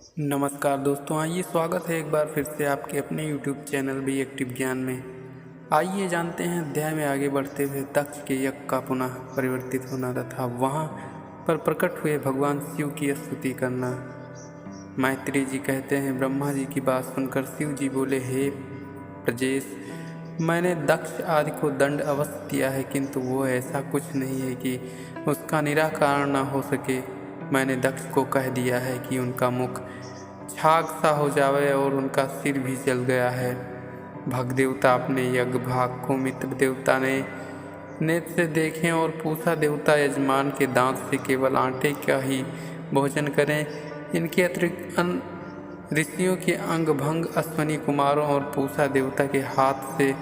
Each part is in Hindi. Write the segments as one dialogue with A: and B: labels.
A: नमस्कार दोस्तों, आइए स्वागत है एक बार फिर से आपके अपने YouTube चैनल भी एक्टिव ज्ञान में। आइए जानते हैं अध्याय में आगे बढ़ते हुए दक्ष के यज्ञ का पुनः परिवर्तित होना तथा वहाँ पर प्रकट हुए भगवान शिव की स्तुति करना। मैत्रेय जी कहते हैं, ब्रह्मा जी की बात सुनकर शिव जी बोले, हे प्रजेश, मैंने दक्ष आदि को दंड अवश्य दिया है, किंतु वो ऐसा कुछ नहीं है कि उसका निराकरण न हो सके। मैंने दक्ष को कह दिया है कि उनका मुख छाग सा हो जावे और उनका सिर भी जल गया है। भग देवता अपने यज्ञ भाग को मित्र देवता ने नेत्र से देखें और पूषा देवता यजमान के दांत से केवल आटे का ही भोजन करें। इनके अतिरिक्त अन्य ऋषियों के अंग भंग अश्वनी कुमारों और पूषा देवता के हाथ से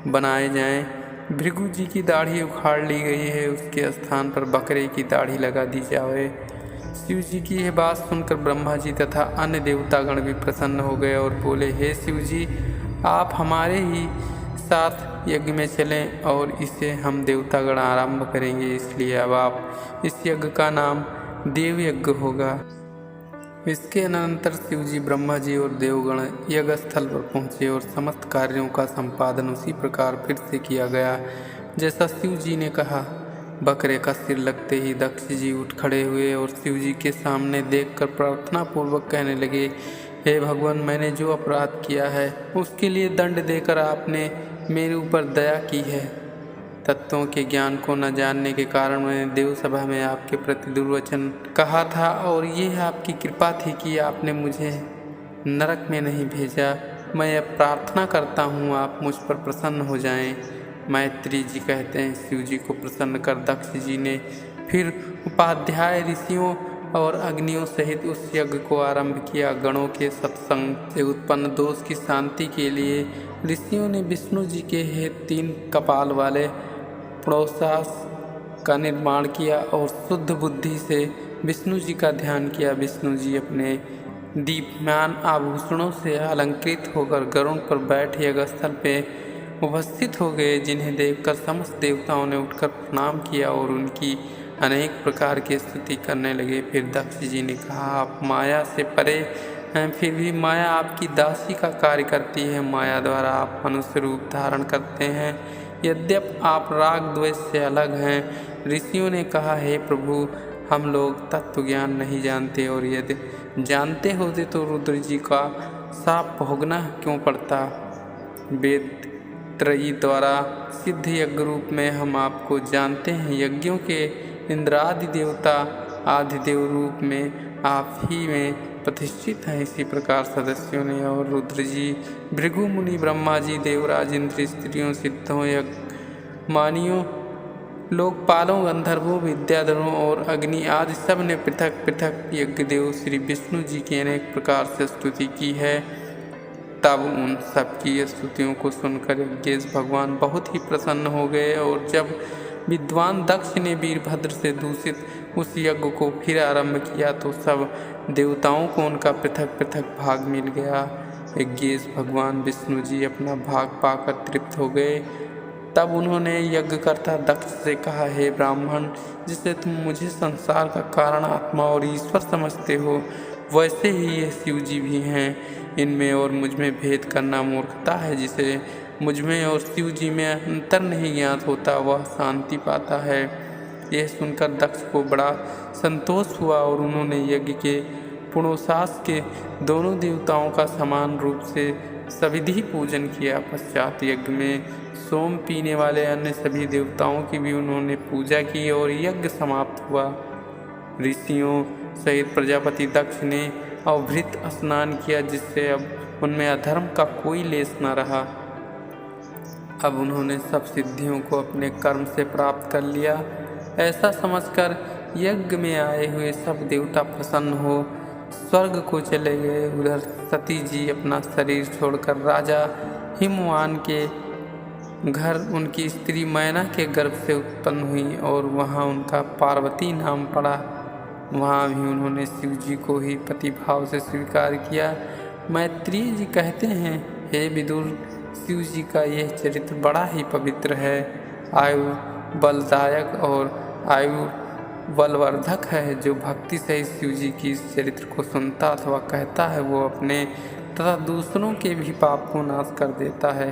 A: बनाए जाएं। भृगु जी की दाढ़ी उखाड़ ली गई है, उसके स्थान पर बकरे की दाढ़ी लगा दी जाए। शिव जी की यह बात सुनकर ब्रह्मा जी तथा अन्य देवतागण भी प्रसन्न हो गए और बोले, हे शिव जी, आप हमारे ही साथ यज्ञ में चलें और इसे हम देवतागण आरंभ करेंगे, इसलिए अब आप इस यज्ञ का नाम देव यज्ञ होगा। इसके अनंतर शिव जी, ब्रह्मा जी और देवगण यज्ञ स्थल पर पहुँचे और समस्त कार्यों का संपादन उसी प्रकार फिर से किया गया जैसा शिव जी ने कहा। बकरे का सिर लगते ही दक्ष जी उठ खड़े हुए और शिव जी के सामने देखकर प्रार्थना पूर्वक कहने लगे, हे भगवान, मैंने जो अपराध किया है उसके लिए दंड देकर आपने मेरे ऊपर दया की है। तत्वों के ज्ञान को न जानने के कारण मैंने देव सभा में आपके प्रति दुर्वचन कहा था और ये आपकी कृपा थी कि आपने मुझे नरक में नहीं भेजा। मैं अब प्रार्थना करता हूँ, आप मुझ पर प्रसन्न हो जाएं। मैत्रेय जी कहते हैं, शिव जी को प्रसन्न कर दक्ष जी ने फिर उपाध्याय ऋषियों और अग्नियों सहित उस यज्ञ को आरंभ किया। गणों के सत्संग से उत्पन्न दोष की शांति के लिए ऋषियों ने विष्णु जी के हेतु 3 कपाल वाले प्रोसास का निर्माण किया और शुद्ध बुद्धि से विष्णु जी का ध्यान किया। विष्णु जी अपने दीप्यमान आभूषणों से अलंकृत होकर गरुड़ पर बैठ यज्ञस्थल पे उपस्थित हो गए, जिन्हें देखकर समस्त देवताओं ने उठकर प्रणाम किया और उनकी अनेक प्रकार की स्तुति करने लगे। फिर दक्ष जी ने कहा, आप माया से परे हैं, फिर भी माया आपकी दासी का कार्य करती है। माया द्वारा आप मनुष्य रूप धारण करते हैं, यद्यपि आप राग द्वेष से अलग हैं। ऋषियों ने कहा, हे प्रभु, हम लोग तत्व ज्ञान नहीं जानते और यदि जानते होते तो रुद्र जी का शाप भोगना क्यों पड़ता। वेद त्रयी द्वारा सिद्ध यज्ञ रूप में हम आपको जानते हैं। यज्ञों के इंद्रादि देवता आदिदेव रूप में आप ही में प्रतिष्ठित हैं। इसी प्रकार सदस्यों ने और रुद्र जी, भृगु मुनि, ब्रह्मा जी, देवराज, इंद्र, स्त्रियों, सिद्धों, यज्ञ मानियों, लोकपालों, गंधर्वों, विद्याधरों और अग्नि आदि सब ने पृथक पृथक यज्ञदेव श्री विष्णु जी की अनेक प्रकार से स्तुति की है। तब उन सब की स्तुतियों को सुनकर यज्ञेश भगवान बहुत ही प्रसन्न हो गए और जब विद्वान दक्ष ने वीरभद्र से दूषित उस यज्ञ को फिर आरंभ किया तो सब देवताओं को उनका पृथक पृथक भाग मिल गया। यज्ञेश भगवान विष्णु जी अपना भाग पाकर तृप्त हो गए। तब उन्होंने यज्ञकर्ता दक्ष से कहा, हे ब्राह्मण, जिसे तुम मुझे संसार का कारण, आत्मा और ईश्वर समझते हो, वैसे ही ये शिव जी भी हैं। इनमें और मुझमें भेद करना मूर्खता है। जिसे मुझमें और शिव जी में अंतर नहीं ज्ञात होता वह शांति पाता है। यह सुनकर दक्ष को बड़ा संतोष हुआ और उन्होंने यज्ञ के पुरोसास के दोनों देवताओं का समान रूप से सविधि पूजन किया। पश्चात यज्ञ में सोम पीने वाले अन्य सभी देवताओं की भी उन्होंने पूजा की और यज्ञ समाप्त हुआ। ऋषियों सहित प्रजापति दक्ष ने अवभृत स्नान किया, जिससे अब उनमें अधर्म का कोई लेस न रहा। अब उन्होंने सब सिद्धियों को अपने कर्म से प्राप्त कर लिया। ऐसा समझकर यज्ञ में आए हुए सब देवता प्रसन्न हो स्वर्ग को चले गए। उधर सती जी अपना शरीर छोड़कर राजा हिमवान के घर उनकी स्त्री मैना के गर्भ से उत्पन्न हुई और वहाँ उनका पार्वती नाम पड़ा। वहाँ भी उन्होंने शिव जी को ही पतिभाव से स्वीकार किया। मैत्रेय जी कहते हैं, हे विदुर, शिव जी का यह चरित्र बड़ा ही पवित्र है, आयु बलदायक और आयु बलवर्धक है। जो भक्ति से शिव जी की इस चरित्र को सुनता अथवा कहता है वो अपने तथा दूसरों के भी पाप को नाश कर देता है।